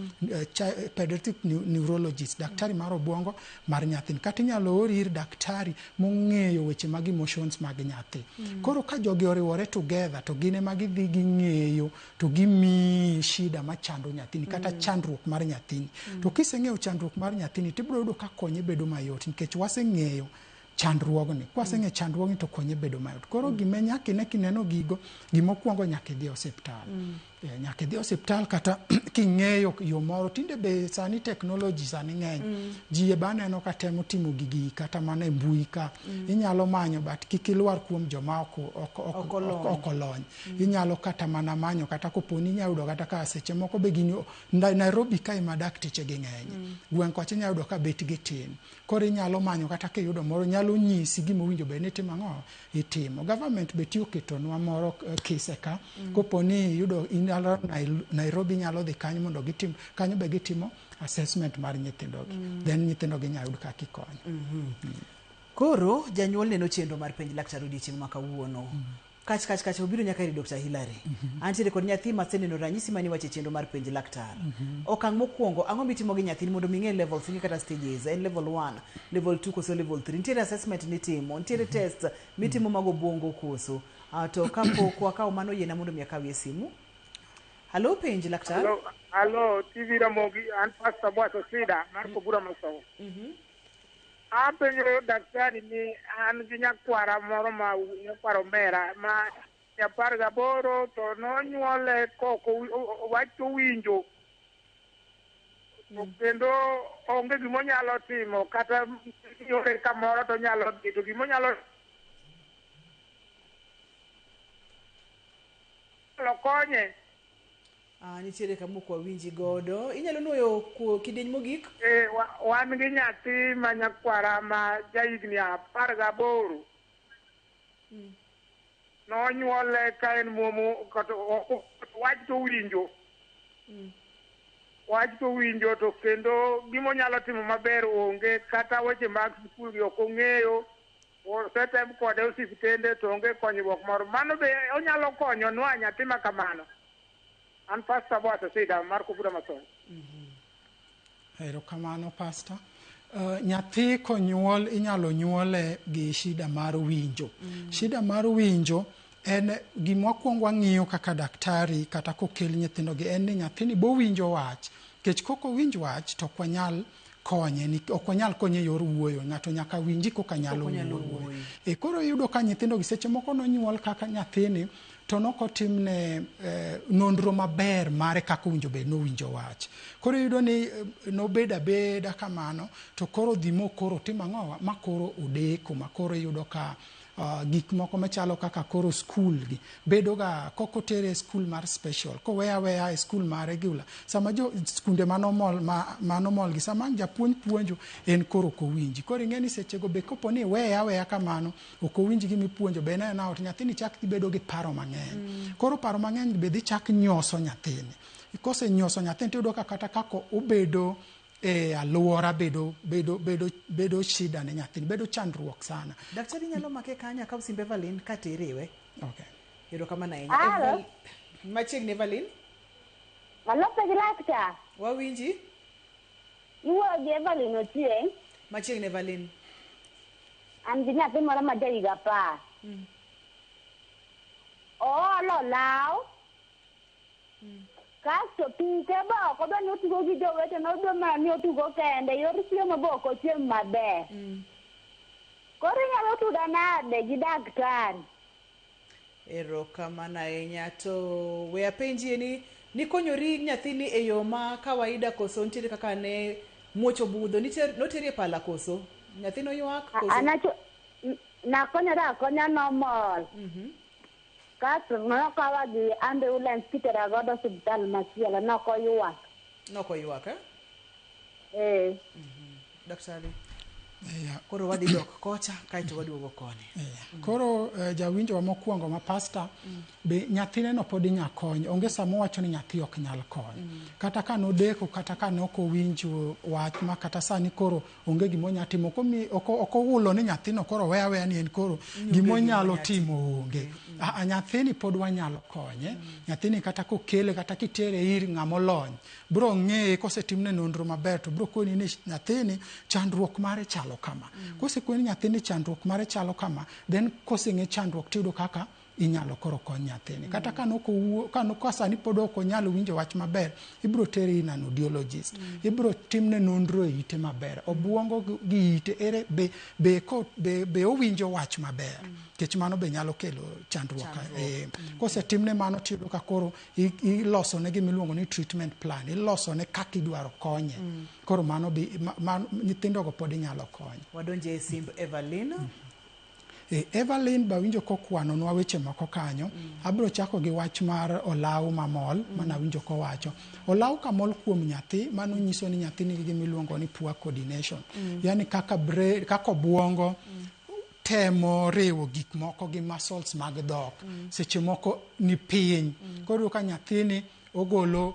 Pediatric neurologist daktari mar obuongo mar nyathini kata inyalo ori ir daktari mong'eyo weche mag emotions mag nyathi. Koro ka jogi oriwore together to gine ma gidhi ging'eyo to gimi shida machando nyathini kata chandruok mar nyathini. To kiseng'eyo chandruok mar nyathini tibiro yudo ka konye bedo mayot nikech waseng'eyo chandruogni. Kwaseng'e chandruogni to konye bedo mayot. Koro gime nyaka kineno gigo gimokwongo nyaka idhi osiptal. Nyaka idhi osiptal kata king'eyo yo moro tinde be sani technology sani ng'eny. Ji ba neno ka temo timo gigi kata mana e mbui ka inyalo manyo but kik ilwar kuom joma ok olony. Inyalo kata mana manyo kata koponi inyalo kata ka seche moko be gini Nairobi ka ima dakteche gi ng'eny. Gweng' kocha inyalo yudo ka bet gi tin. Koro inyalo manyo kata ka yudo moro nyalo nyisi gima owinjo be ni timo ang'o itimo. Government be tiyo ketonwa moro kise ka koponi yudo Nairobi nyalo dhi kanyo mondo gitim kanyo be gitimo assessment mar nyithindogi. Then nyithindogi nyalo yud kaka ikony. Koro janyuol neno chenro mar penj laktar odiochieng' ma kawuono. Kach obiro nyaka iri Dr. Hilary. Antiere kod nyathi ma seneno ranyisi mani wache chenro mar penj laktar. Okang' mokwongo ang'o mitimo gi nyathini mondo ming'e levels ingi kata stages en level 1, level 2 koso level 3. Nitiere assessment nitimo, nitiere test mitimo mag obuongo koso. To kapok wakawo mano yena mondo mi akawie simu. Halo penj laktar. Halo, TV Ramogi, and Pastor Boato Sida, Marco Buramaso. Apenyo daktari ni an ginya kwara moro ma kwaro mera ma ya parga boro to no nyuole koko wacho winjo. Kendo onge gimo nyalo timo kata yore kamoro to nyalo to gimo nyalo konye. Nitiere kama kwa winji godo. Inyalo nuoyo kideny mogik? Wan gi nyathi ma nyakwara ma jahigni 18. Nonyuole ka en muomo kata wach to winjo. Wach to winjo to kendo gimo nyalo timo maber onge kata weche mag skul gi ok ong'eyo. Osetem kode osiptende to onge konyruok moro. Mano be onyalo konyo nwa nyathi ma kamano. An Pastor Boato Sida, Marco Buramaso. Erokamano Pastor. Nyathi konyuol inyalo nyuole gi shida mar winjo. Shida mar winjo en gima kwong wang'iyo kaka daktari kata kokel nyithindo gi en ni nyathini bo winjo wach. Kech koko winj wach to kwanyal konye ni okwanyal konye yor wuoyo, ng'ato nyaka winji koka nyalo wuoyo. Koro yudo ka nyithindo gi seche moko nonyuol kaka nyathini to nokotimne nonro maber mare kaka winjo bed no winjo wach. Koro yudo ni nobeda beda kamano to koro dhimo koro timang'owa ma koro odeko ma koro yudo ka gik moko machalo kaka koro skul gi bedo ga koko tere skul mar special ko weya e skul mar regular sama jo skunde manomol gi sama japuonj puonjo en koro ko winji koro ing'eni seche go be kopo ni weya kamano ok owinji gi mipuonjo be na ot nyathini chak dhi bedo gi paro mang'eny koro paro mang'eny be dhi chak nyoso nyathini kose nyoso nyathini tiyudo ka kata kako obedo aluora bedo shida ne nyathini bedo chandruok sana. Daktari nyalo make kanya ka usimbe Evelyn ka terewe. Okay. Yero kama na enya. Machiegni Evelyn? Malope gilakta. Wawinji? Iwo gi Evelyn otie. Machiegni Evelyn. An gi nyathi moro ma jahiga 10. Olo law. Kasto tuke boko be notugo gi jowete nodwa mani otugo kende yor chiemo boko chiemo maber. Koro inyalo tuda nade gi daktari. Erokamano ahinya to we apenji ni konyori nyathini e yo ma kawaida koso nitiere kaka ne muocho budho noteri e pala koso nyathino ywak koso nakonyora akonya normal. Kaso nokawa gi ambulance kitera godo hospital machielo nokoywak daktari koro wadhi dok kocha kaito waduogo koni koro jawinjo wa mokwongo ma pastor be nyathine no pod inya kony onge samo wacho ni nyathi ok nyal kony kata ka nodeko kata ka noko winjo wach ma kata sani koro onge gimo nya timo oko hulo ni nyathino koro weya ni en koro gimo nyalo timo onge nyathini pod wanyalo konye nyathini kata kokele kata kitere ir ng'amolony bro ng'eye kosetimne nonro maber to bro koni ni nyathini chandruok mare chalo kama kosekoni nyathini chandruok mare chalo kama then koseng'e chandruok tiyudo kaka inyalo koro kony nyathini kata ka sani pod ok onyalo winjo wach maber ibro tere in an audiologist ibro timne nonro e ite maber obwongo gi ite ere be owinjo wach maber kech mano be nyalo kelo chandruok kosetimne mano tiyudo ka koro iloso ne gimiluongo ni treatment plan iloso ne kaka idwaro konye koro mano be nyithindo go pod inyalo konyo wadonje e simb Evelyn. Evelyn bawinjo kokwano nwa weche moko kanyo abro chako gi wach mar olaw mamol mana winjo ko wacho olaw kamol kuom nyathi mano nyiso ni nyathi nigi gimiluongo ni poor coordination yani kaka obwongo temo riwo gik moko gi muscles mag dhok seche moko ni piny koro ka nyathini ogolo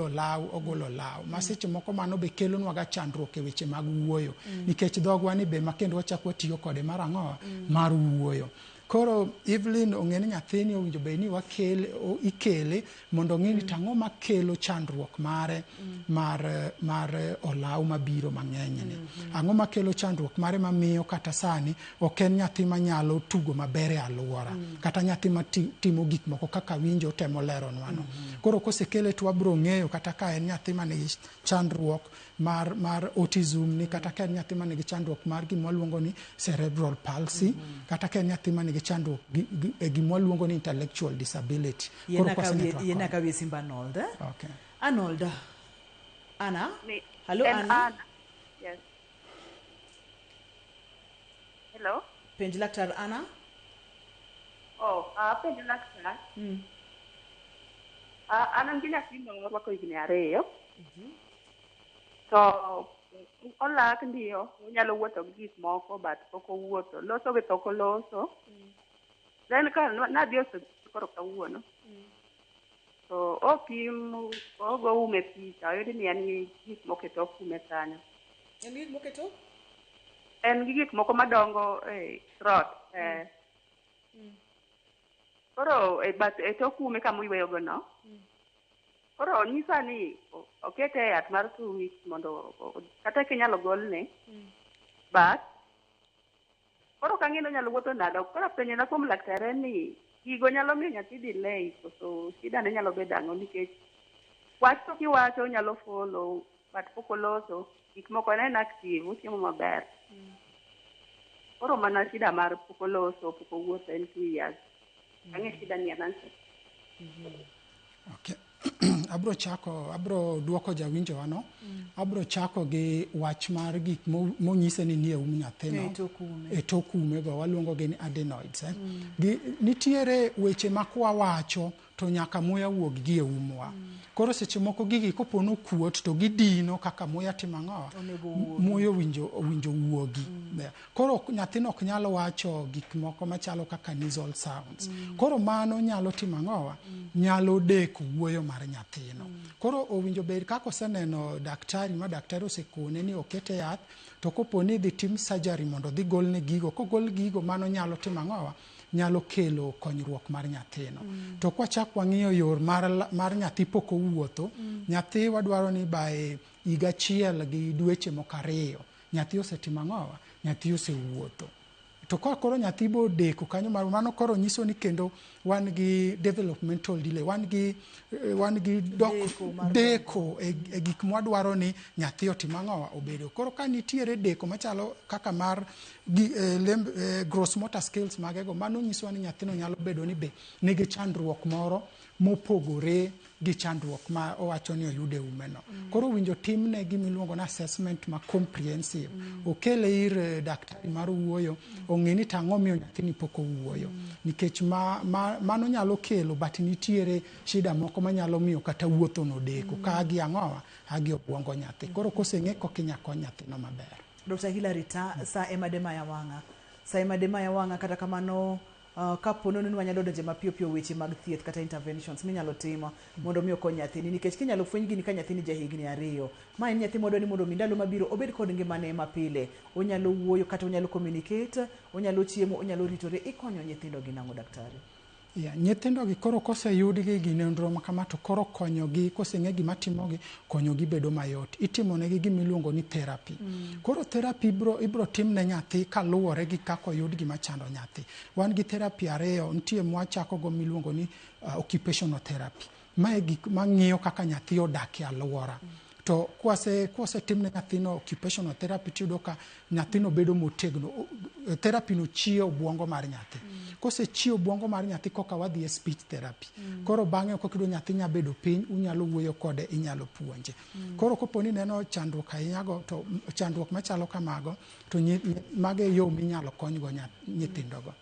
law ma seche moko mano be kelo nwa ga chandruok e weche mag wuoyo nikech dhogwa ni be makendo wachak watiyo kode mar ang'o mar wuoyo Koro Evelyn ong'eni nyathini owinjo bed ni ikele mondo ng'eni tang'o makelo chandruok mare mar olaw mabiro mang'enyni. Ang'o makelo chandruok mare mamiyo kata sani ok en nyathi manyalo tugo maber e alwora kata nyathi matimo gik moko kaka winjo temo leronwa no. Koro kosekele to wabro ng'eyo kata ka en nyathi manigi chandruok mar autism ni kata ka en nyathi manigi chandruok mar gima luongo ni cerebral palsy kata ka en nyathi manigi chandruok gima luongo ni intellectual disability. Yena ka wie Simba Arnold. Okay. Arnold. Anna? Hello, And Anna. Yes. Hello? Penj laktar Anna? Penj laktar. An an gi nyathi morwako higni 2. To olak ndiyo, onyalo wuotho gi gik moko, but pok owuotho. Loso gi pok oloso. Then ka nadhi koro kawuono. To opim, ogo ume picha, oyudi ni en gi gik moko e tok ume kanyo. En gik moko e tok? En gi gik moko madongo e throat. Koro e tok ume kama oyweyogo no. Koro nyisa ni okete yath mar 2 weeks mondo kata kinyalo golne. But koro kang'ino nyalo wuotho nado. Koro penjona kuom laktar ni gigo nyalo miyo nyathi delay koso shida ne nyalo bedo ang'o nikech wach to kiwacho nyalo follow but pok oloso gik moko en active ochiemo maber. Koro mana shida mar pok oloso pok owuotho en 2 years. Ang'e shida ni ananse. Okay. abro duoko jawinjo wano. Abro chako gi wach mar gik monyise ni nie nyathino e tok ume go waluongo gi ni adenoids. Nitiere weche makwa wacho to nyaka muya wuog gi e umwa. Koro seche moko gigi kopono kuot to gidino kaka muya timang'o muya winjo wuogi. Koro nyathino ok nyalo wacho gik moko machalo kaka nasal sounds. Koro mano nyalo timang'o nyalo deko wuoyo mar nyathino. Koro owinjo bed kako oseneno daktari ma daktari osekone ni okete yath to koponi dhi tim surgery mondo dhi golne gigo, kogol gigo mano nyalo timang'o nyalo kelo konyruok mar nyathino. To kwachak wang'iyo yor mar nyathi pok owuotho, nyathi wadwaro ni bae higa 1 gi dweche moko 2 nyathi osetimang'o nyathi osewuotho. To koro nyathi bo deko kanyo mar mano koro nyiso ni kendo wan gi developmental delay, wan gi deko e gik mwadwaro ni nyathi otimang'o obedo. Koro ka nitiere deko machalo kaka mar gross motor skills magego, mano nyiso ni nyathino nyalo bedo ni be nigi chandruok moro mopogore gi chandruok ma owacho ni oyude umeno. Koro winjo timne gimiluongo na assessment ma comprehensive. Okele ir daktari mar wuoyo, ong'eni tang'o miyo nyathini pok owuoyo. Nikech mano nyalo kelo but nitiere shida moko manyalo miyo kata wuotho no deko ka agi ang'owa agi obwongo nyathi. Koro koseng'e kokinya kony nyathino maber. Dr. Hilary ta sa emadema ya wang'a. Sa emadema ya wang'a kata kamano kapono ni wanyalo donje mapiyo piyo weche mag thieth kata interventions minyalo timo mondo miyo kony nyathini nikech kinyalo fweny gini ka nyathini ja higni 2 ma en nyathi modwa ni mondo mindalo mabiro obed kod ngimane mapile, onyalo wuoyo kata onyalo communicate, onyalo chiemo, onyalo ritore. Ikonyo nyithindo gi nang'o daktari? Nyithindo gi koro koseyudgi gi nonro makama to koro konyogi koseng'e gima timogi konyogi bedo mayot. Itimonegi gimiluongo ni therapy. Koro therapy ibro timne nyathi kaluwore gi kako oyud gima chando nyathi. Wan gi therapy 2, nitie mwachako go miluongo ni occupational therapy. Mae gik mang'iyo kaka nyathi odak e alwora. To kwase timne nyathino occupational therapy tiyudo ka nyathino bedo motegno. Therapy no chio obwongo mar nyathi. Kose chio obwongo mar nyathi koka wadhi e speech therapy. Koro bang'e kokido nyathi nya bedo piny, unyalo wuoyo kode, inyalo puonje. Koro koponi neno chandruok ahinyago to chandruok machalo kamago to mage yo minyalo konygo nyithindogo.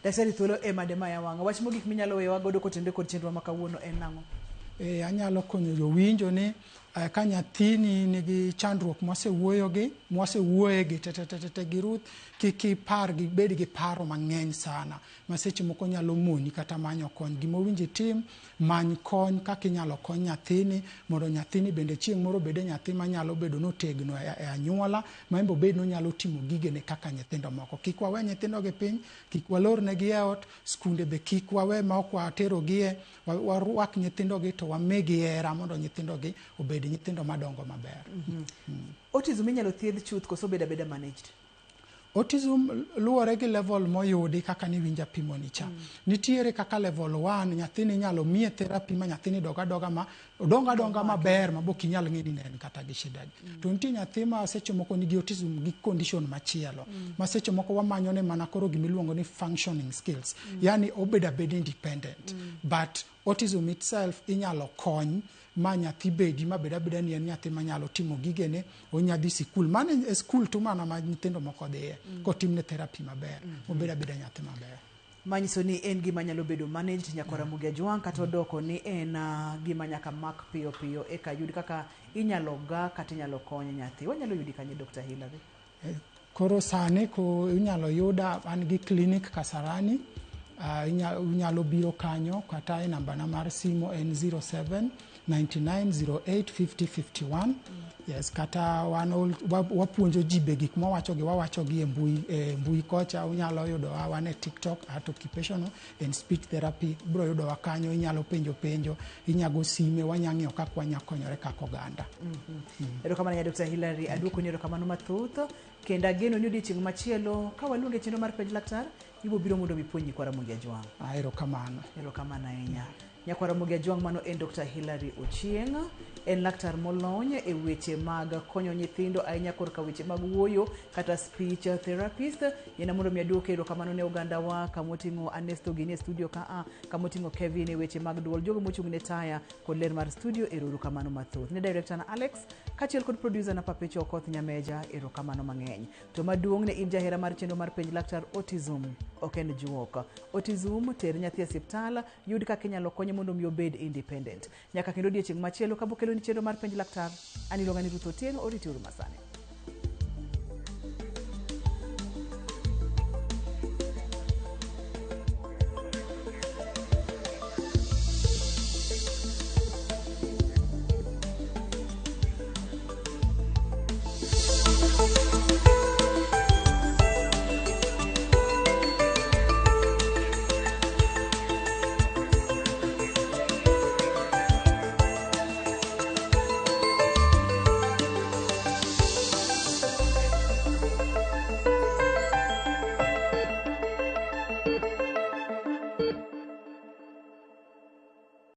Daktari thuolo emadema ya wang'a. Wach mogik minyalo weyowa godo kotende kod chenro ma kawuono en nang'o? Anyalo konyo jowinjo ni ka nyathini nigi chandruok mwasewuoye gi te gi Ruth kipar gi bed gi paro mang'eny sana ma seche moko nyalo moni kata manyo kony. Gima owinji tim, many kony kaka inyalo kony nyathini mondo nyathini bende chieng' moro bede nyathi manyalo bedo notegno e anyuola ma imbo bed nonyalo timo gigene kaka nyithindo moko. Kik wawe nyithindo gi piny, kik walornegi e ot, skunde be kik wawe ma ok waterogie, warwak nyithindo gi to wamigi hera mondo nyithindo gi obed nyithindo madongo maber. Autism inyalo thiedh chuth koso beda managed? Autism luwore gi level moyudi kaka ni winja pimoni cha. Nitiere kaka level 1 nyathini inyalo miye therapy ma nyathini donga maber ma bok inyal ng'e ni ne en kata gi shida. To nitie nyathi ma seche moko nigi autism gi condition machielo ma seche moko wamanyone mana koro gimiluongo ni functioning skills. Yani obeda independent. But autism itself inyalo kony ma nyathi bedi ma beda ni en nyathi manyalo timo gigene, onyadhi sikul. Mane e skul tu mana ma nyithindo moko dhiye kotimne therapy maber, obeda nyathi maber. Manyiso ni en gima nyalo bedo managed Nyakwa Ramogi Ajwang' kata odoko ni en gima nyaka mak piyo eka yud kaka inyalo kata inyalo kony nyathi. Wanyalo yudi kanye Dr. Hilary? Koro sane ko inyalo yuda an gi clinic Kasarani. Inyalo biro kanyo kata e namba na mar simo en 0799085051. Yes, kata wapuonjo jibe gik wawachogi e mbui kocha. Unyalo yudo wan e TikTok at occupational and speech therapy. Bro yudo wakanyo, inyalo penjo, inyago sime, wanyang'io kaka wanyakonyore kaka oganda. Erokamano Dr. Hilary, aduoko ni erokamano mathoth. Kenda geno ni odiochieng' machielo ka waluonge chenro mar penj laktar, ibo biro mondo mipuonji Nyakwa Ramogi Ajwang'. Erokamano. Erokamano ahinya. Nyakwa Ramogi Ajwang' mano en Dr. Hilary Ochieng', en laktar molony e weche mag konyo nyithindo ahinya korka weche mag wuoyo kata speech therapist. Yena mondo mi aduoke erokamano ne oganda wa kamoting'o Anesto Gini e studio kamoting'o Kevin e weche mag duol, jogo mochung' ne taya kod ler mar studio, erokamano mathoth. Ne director na Alex kachiel kod producer na Papecho Okoth Nyameja, erokamano mang'eny. To maduong' ne in jahera mar chenro mar penj laktar. Autism ok en juok. Autism ter nyathi e osiptal, yud kaka inyalo konye mondo mi obed independent. Nyaka kendo odiochieng' machielo kabokelo ni chenro mar penj laktar. An iluonga ni Ruth Otieno, oriti uru masane.